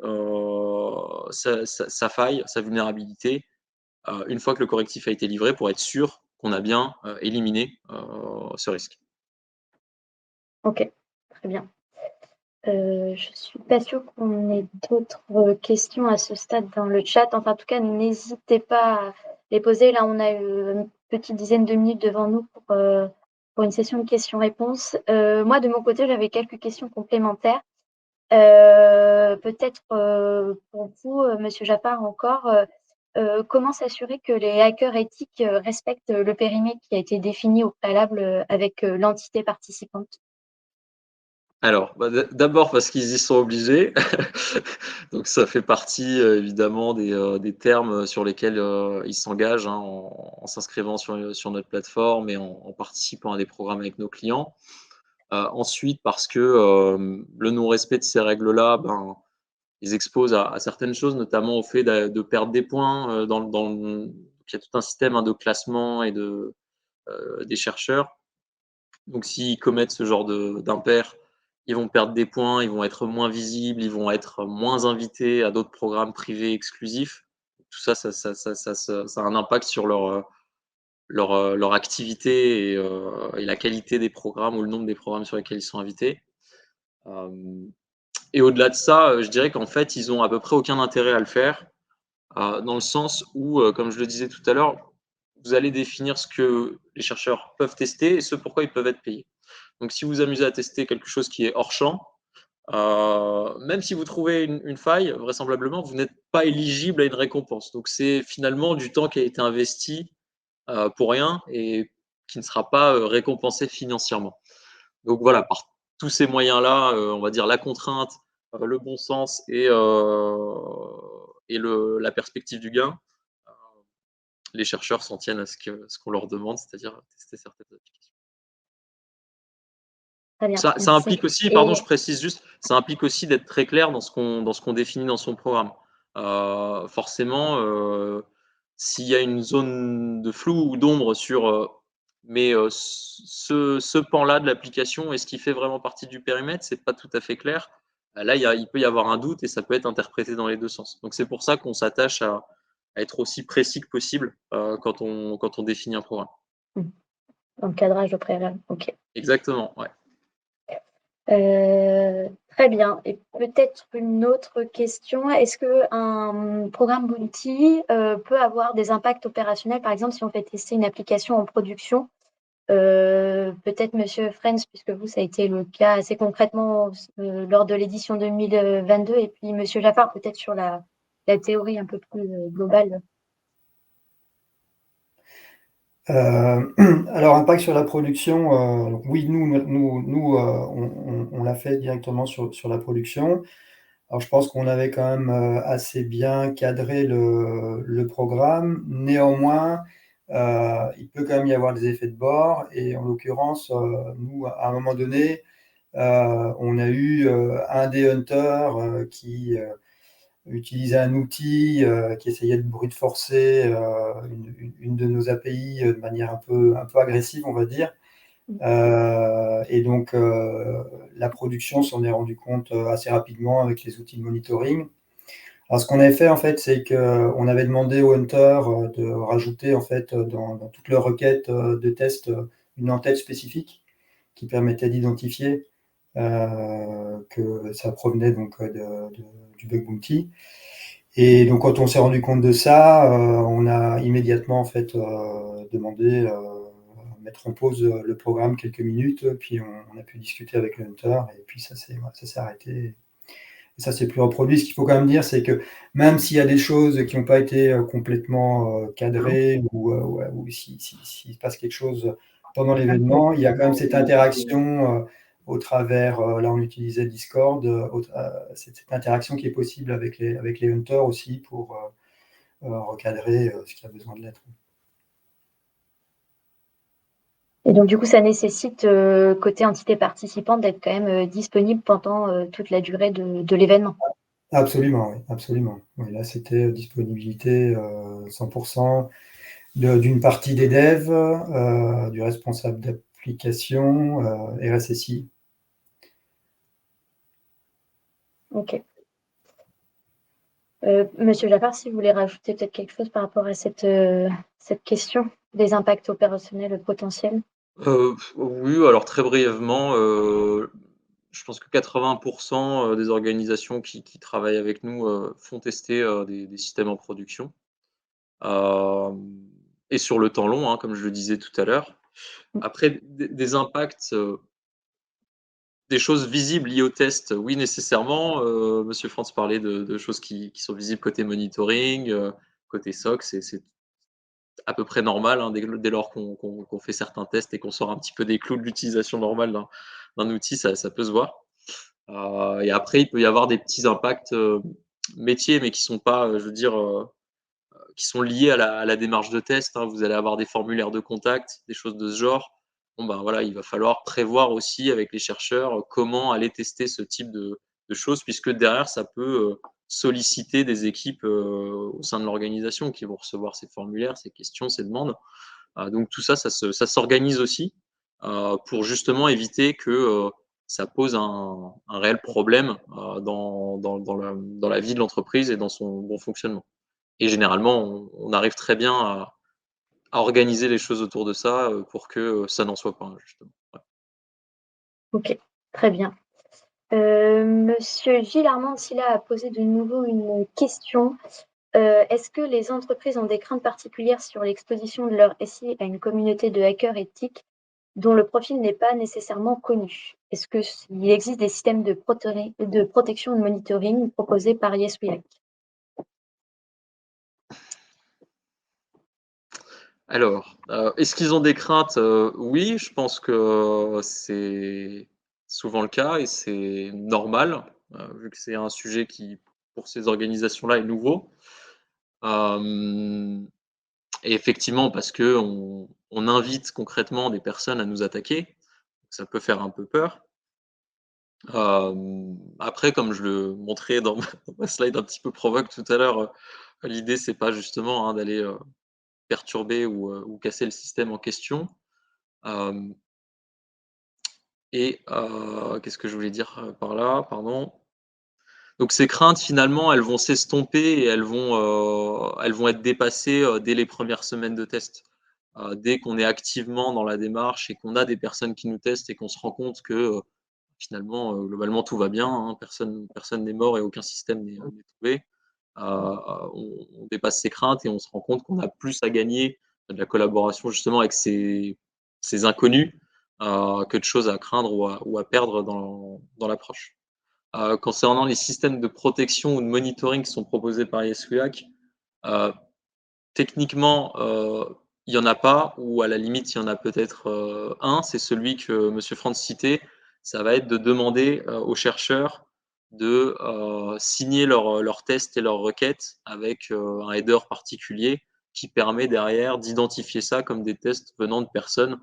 sa faille, sa vulnérabilité, une fois que le correctif a été livré, pour être sûr qu'on a bien éliminé ce risque. Ok, très bien. Je suis pas sûre qu'on ait d'autres questions à ce stade dans le chat. Enfin, en tout cas, n'hésitez pas à les poser. Là, on a une petite dizaine de minutes devant nous pour une session de questions-réponses. Moi, de mon côté, j'avais quelques questions complémentaires. Peut-être pour vous, Monsieur Jaffar, encore, comment s'assurer que les hackers éthiques respectent le périmètre qui a été défini au préalable avec l'entité participante? Alors, d'abord parce qu'ils y sont obligés. Donc ça fait partie évidemment des termes sur lesquels ils s'engagent, hein, en s'inscrivant sur notre plateforme et en participant à des programmes avec nos clients. Ensuite, parce que le non-respect de ces règles-là, ils exposent à certaines choses, notamment au fait de perdre des points. Il y a tout un système de classement et des chercheurs. Donc s'ils commettent ce genre d'impair, ils vont perdre des points, ils vont être moins visibles, ils vont être moins invités à d'autres programmes privés exclusifs. Tout ça a un impact sur leur activité et la qualité des programmes ou le nombre des programmes sur lesquels ils sont invités. Et au-delà de ça, je dirais qu'en fait, ils ont à peu près aucun intérêt à le faire, dans le sens où, comme je le disais tout à l'heure, vous allez définir ce que les chercheurs peuvent tester et ce pourquoi ils peuvent être payés. Donc, si vous vous amusez à tester quelque chose qui est hors champ, même si vous trouvez une faille, vraisemblablement, vous n'êtes pas éligible à une récompense. Donc, c'est finalement du temps qui a été investi pour rien et qui ne sera pas récompensé financièrement. Donc voilà, par tous ces moyens-là, on va dire la contrainte, le bon sens et la perspective du gain, les chercheurs s'en tiennent à ce qu'on leur demande, c'est-à-dire tester certaines applications. Très bien, Ça merci. implique aussi, pardon, je précise juste, ça implique aussi d'être très clair dans ce qu'on définit dans son programme. Forcément, s'il y a une zone de flou ou d'ombre sur ce pan-là de l'application, est-ce qu'il fait vraiment partie du périmètre? C'est pas tout à fait clair. Là, il peut y avoir un doute et ça peut être interprété dans les deux sens. Donc c'est pour ça qu'on s'attache à être aussi précis que possible quand on définit un programme. Dans le cadrage au préalable, ok. Exactement, ouais. Très bien. Et peut-être une autre question. Est-ce qu'un programme Bounty peut avoir des impacts opérationnels? Par exemple, si on fait tester une application en production, peut-être Monsieur Frenz, puisque vous, ça a été le cas assez concrètement lors de l'édition 2022, et puis Monsieur Jaffard, peut-être sur la théorie un peu plus globale. Alors, impact sur la production, oui, nous on l'a fait directement sur la production. Alors, je pense qu'on avait quand même assez bien cadré le programme. Néanmoins, il peut quand même y avoir des effets de bord. Et en l'occurrence, nous, à un moment donné, on a eu un des hunters qui utilisait un outil qui essayait de brute forcer une de nos API de manière un peu agressive, on va dire. Et donc, la production s'en est rendu compte assez rapidement avec les outils de monitoring. Alors, ce qu'on avait fait, en fait, c'est qu'on avait demandé aux hunters de rajouter, en fait, dans toutes leurs requêtes de test, une en-tête spécifique qui permettait d'identifier que ça provenait donc du bug bounty. Et donc, quand on s'est rendu compte de ça, on a immédiatement, en fait, demandé mettre en pause le programme quelques minutes, puis on a pu discuter avec le hunter, et puis ça s'est arrêté. Et ça s'est plus reproduit. Ce qu'il faut quand même dire, c'est que même s'il y a des choses qui n'ont pas été complètement cadrées, ou s'il se passe quelque chose pendant l'événement, il y a quand même cette interaction au travers, là on utilisait Discord, cette interaction qui est possible avec les hunters aussi pour recadrer ce qui a besoin de l'être. Et donc, du coup, ça nécessite, côté entité participante, d'être quand même disponible pendant toute la durée de l'événement. Absolument, oui, absolument. Oui, là, c'était disponibilité 100% d'une partie des devs, du responsable d'application, RSSI. Ok. Monsieur Jaffard, si vous voulez rajouter peut-être quelque chose par rapport à cette question des impacts opérationnels potentiels. Oui, alors très brièvement, je pense que 80% des organisations qui travaillent avec nous font tester des systèmes en production. Et sur le temps long, hein, comme je le disais tout à l'heure. Après, des impacts, des choses visibles liées au test, oui, nécessairement. Monsieur Franz parlait de choses qui sont visibles côté monitoring, côté SOC, c'est à peu près normal, hein, dès lors qu'on fait certains tests et qu'on sort un petit peu des clous de l'utilisation normale d'un outil, ça peut se voir. Et après, il peut y avoir des petits impacts métiers, mais qui sont pas, je veux dire, qui sont liés à la démarche de test, hein. Vous allez avoir des formulaires de contact, des choses de ce genre. Bon, ben voilà, il va falloir prévoir aussi avec les chercheurs comment aller tester ce type de choses, puisque derrière, ça peut solliciter des équipes au sein de l'organisation qui vont recevoir ces formulaires, ces questions, ces demandes. Donc tout ça, ça s'organise aussi pour justement éviter que ça pose un réel problème dans la vie de l'entreprise et dans son bon fonctionnement. Et généralement, on arrive très bien à organiser les choses autour de ça pour que ça n'en soit pas, hein, justement. Ouais. Ok, très bien. Monsieur Gilles Armand Silla a posé de nouveau une question. Est-ce que les entreprises ont des craintes particulières sur l'exposition de leur SI à une communauté de hackers éthiques dont le profil n'est pas nécessairement connu? Est-ce qu'il existe des systèmes de protection et de monitoring proposés par YesWeHack? Alors, est-ce qu'ils ont des craintes? Oui, je pense que c'est souvent le cas et c'est normal, vu que c'est un sujet qui, pour ces organisations-là, est nouveau. Hem Et effectivement, parce qu'on invite concrètement des personnes à nous attaquer, ça peut faire un peu peur. Après, comme je le montrais dans ma slide un petit peu provoque tout à l'heure, l'idée c'est pas justement, hein, d'aller, perturber ou casser le système en question. Hem et qu'est-ce que je voulais dire, par là? Pardon. Donc ces craintes finalement, elles vont s'estomper et elles vont être dépassées, dès les premières semaines de test. Dès qu'on est activement dans la démarche et qu'on a des personnes qui nous testent et qu'on se rend compte que, finalement, globalement, tout va bien, hein, personne n'est mort et aucun système n'est trouvé. On dépasse ses craintes et on se rend compte qu'on a plus à gagner de la collaboration justement avec ces inconnus, que de choses à craindre ou à perdre dans l'approche. Concernant les systèmes de protection ou de monitoring qui sont proposés par ISWIAC, techniquement, il y en a pas, ou à la limite, il y en a peut-être un, c'est celui que monsieur Frantz citait. Ça va être de demander aux chercheurs de signer leurs tests et leurs requêtes avec un header particulier qui permet derrière d'identifier ça comme des tests venant de personnes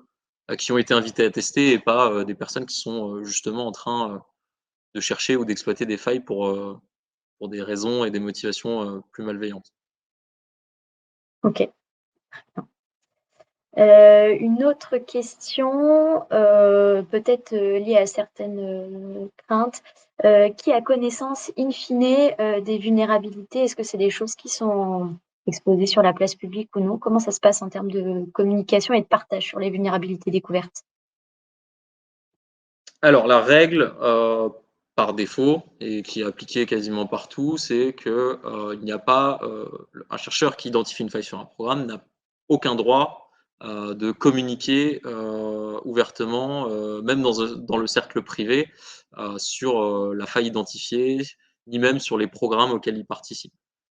qui ont été invitées à tester et pas des personnes qui sont justement en train de chercher ou d'exploiter des failles pour des raisons et des motivations plus malveillantes. OK. Une autre question, peut-être, liée à certaines, craintes. Qui a connaissance in fine, des vulnérabilités? Est-ce que c'est des choses qui sont exposées sur la place publique ou non? Comment ça se passe en termes de communication et de partage sur les vulnérabilités découvertes? Alors la règle, par défaut et qui est appliquée quasiment partout, c'est que, il n'y a pas, un chercheur qui identifie une faille sur un programme n'a aucun droit, de communiquer, ouvertement, même dans le cercle privé, sur, la faille identifiée, ni même sur les programmes auxquels il participe.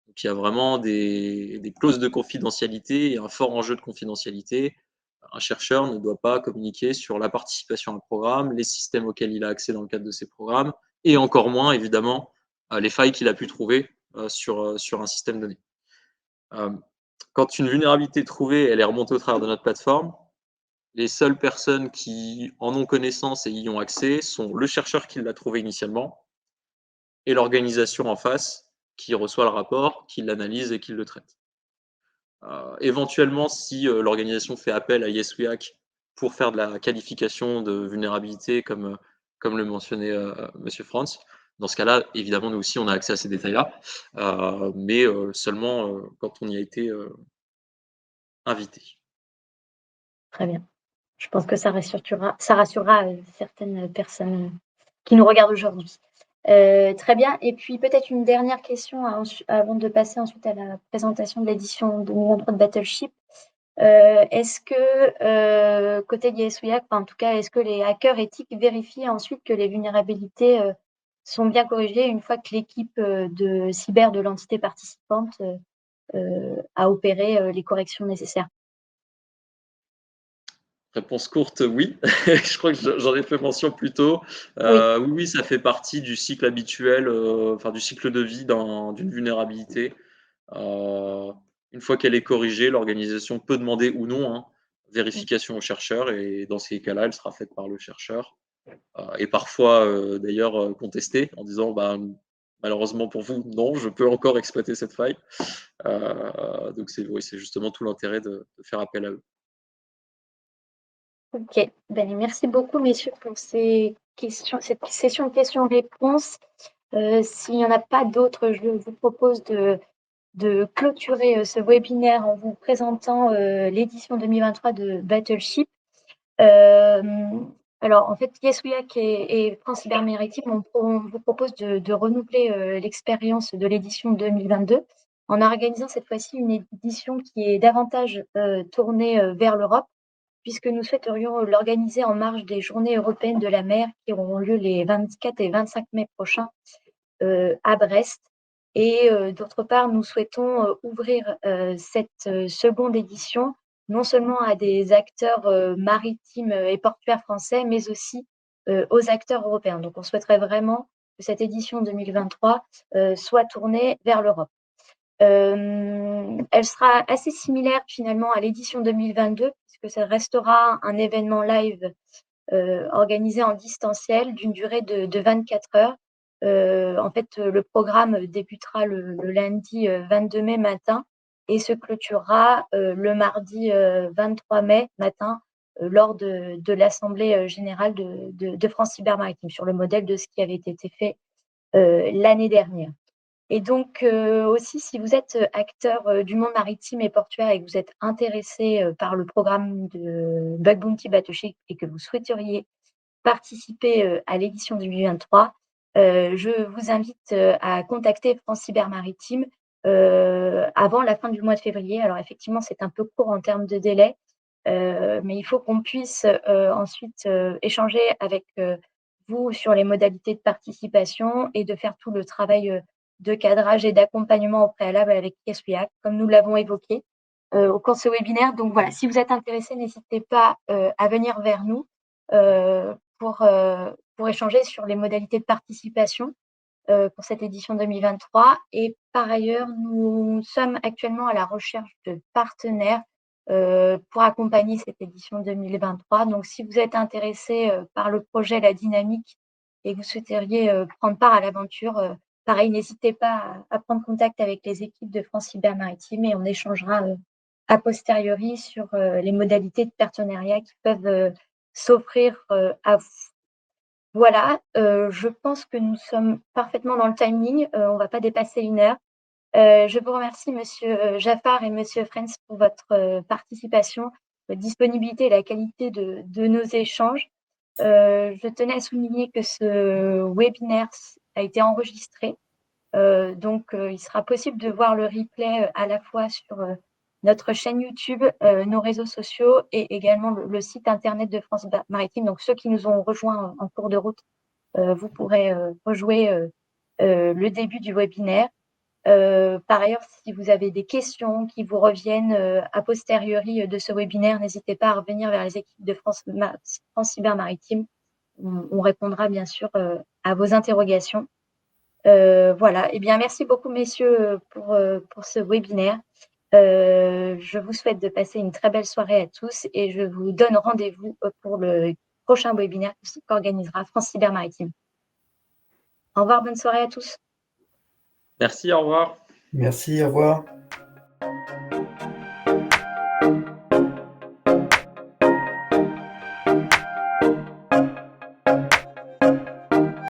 Donc il y a vraiment des clauses de confidentialité et un fort enjeu de confidentialité. Un chercheur ne doit pas communiquer sur la participation à un programme, les systèmes auxquels il a accès dans le cadre de ces programmes, et encore moins, évidemment, les failles qu'il a pu trouver sur un système donné. Quand une vulnérabilité est trouvée, elle est remontée au travers de notre plateforme. Les seules personnes qui en ont connaissance et y ont accès sont le chercheur qui l'a trouvé initialement et l'organisation en face qui reçoit le rapport, qui l'analyse et qui le traite. Éventuellement, si l'organisation fait appel à YesWeHack pour faire de la qualification de vulnérabilité, comme le mentionnait monsieur Franz, dans ce cas-là, évidemment, nous aussi, on a accès à ces détails-là, mais seulement quand on y a été invité. Très bien. Je pense que ça rassurera, certaines personnes, qui nous regardent aujourd'hui. Très bien et puis peut-être une dernière question avant de passer ensuite à la présentation de l'édition 2023 de Battleship. Est-ce que, côté d'ISWeHack, enfin en tout cas, est-ce que les hackers éthiques vérifient ensuite que les vulnérabilités, sont bien corrigées une fois que l'équipe, de cyber de l'entité participante, a opéré, les corrections nécessaires? Réponse courte, oui. Je crois que j'en ai fait mention plus tôt. Oui, Oui, ça fait partie du cycle habituel, enfin du cycle de vie d'une vulnérabilité. Une fois qu'elle est corrigée, l'organisation peut demander ou non, hein, mmh, vérification au chercheur et dans ces cas-là, elle sera faite par le chercheur, et parfois, d'ailleurs, contestée en disant: «Bah, malheureusement pour vous, non, je peux encore exploiter cette faille». Donc oui, c'est justement tout l'intérêt de faire appel à eux. OK. Ben, merci beaucoup messieurs pour cette session de questions-réponses. S'il n'y en a pas d'autres, je vous propose de clôturer, ce webinaire en vous présentant, l'édition 2023 de Battleship. Alors en fait, YesWeHack et France Cyber Maritime, on vous propose de renouveler, l'expérience de l'édition 2022 en organisant cette fois-ci une édition qui est davantage, tournée, vers l'Europe, puisque nous souhaiterions l'organiser en marge des Journées européennes de la mer qui auront lieu les 24 et 25 mai prochains, à Brest. Et d'autre part, nous souhaitons ouvrir cette seconde édition non seulement à des acteurs maritimes et portuaires français, mais aussi aux acteurs européens. Donc, on souhaiterait vraiment que cette édition 2023 soit tournée vers l'Europe. Elle sera assez similaire finalement à l'édition 2022, puisque ça restera un événement live organisé en distanciel d'une durée de 24 heures. En fait, le programme débutera le lundi 22 mai matin et se clôturera le mardi 23 mai matin lors de l'assemblée générale de France Cyber Maritime, sur le modèle de ce qui avait été fait l'année dernière. Et donc aussi, si vous êtes acteur du monde maritime et portuaire et que vous êtes intéressé par le programme de Bug Bounty Battleship et que vous souhaiteriez participer à l'édition 2023, je vous invite à contacter France Cyber Maritime avant la fin du mois de février. Alors effectivement, c'est un peu court en termes de délai, mais il faut qu'on puisse ensuite échanger avec vous sur les modalités de participation et de faire tout le travail de cadrage et d'accompagnement au préalable avec YesWeHack, comme nous l'avons évoqué au cours de ce webinaire. Donc voilà, si vous êtes intéressé, n'hésitez pas à venir vers nous pour échanger sur les modalités de participation pour cette édition 2023. Et par ailleurs, nous sommes actuellement à la recherche de partenaires pour accompagner cette édition 2023. Donc, si vous êtes intéressé par le projet La Dynamique et que vous souhaiteriez prendre part à l'aventure, pareil, n'hésitez pas à prendre contact avec les équipes de France Cyber Maritime et on échangera a posteriori sur les modalités de partenariat qui peuvent s'offrir à vous. Voilà, je pense que nous sommes parfaitement dans le timing, on ne va pas dépasser 1 heure. Je vous remercie monsieur Jaffar et monsieur Frenz pour votre participation, votre disponibilité et la qualité de nos échanges. Je tenais à souligner que ce webinaire a été enregistré, donc il sera possible de voir le replay à la fois sur notre chaîne YouTube, nos réseaux sociaux et également le site internet de France Maritime. Donc ceux qui nous ont rejoints en cours de route, vous pourrez rejouer le début du webinaire. Par ailleurs, si vous avez des questions qui vous reviennent a posteriori de ce webinaire, n'hésitez pas à revenir vers les équipes de France Cyber Maritime. On répondra bien sûr à vos interrogations. Voilà, eh bien merci beaucoup messieurs pour ce webinaire. Je vous souhaite de passer une très belle soirée à tous et je vous donne rendez-vous pour le prochain webinaire qu'organisera France Cyber Maritime. Au revoir, bonne soirée à tous. Merci, au revoir. Merci, au revoir.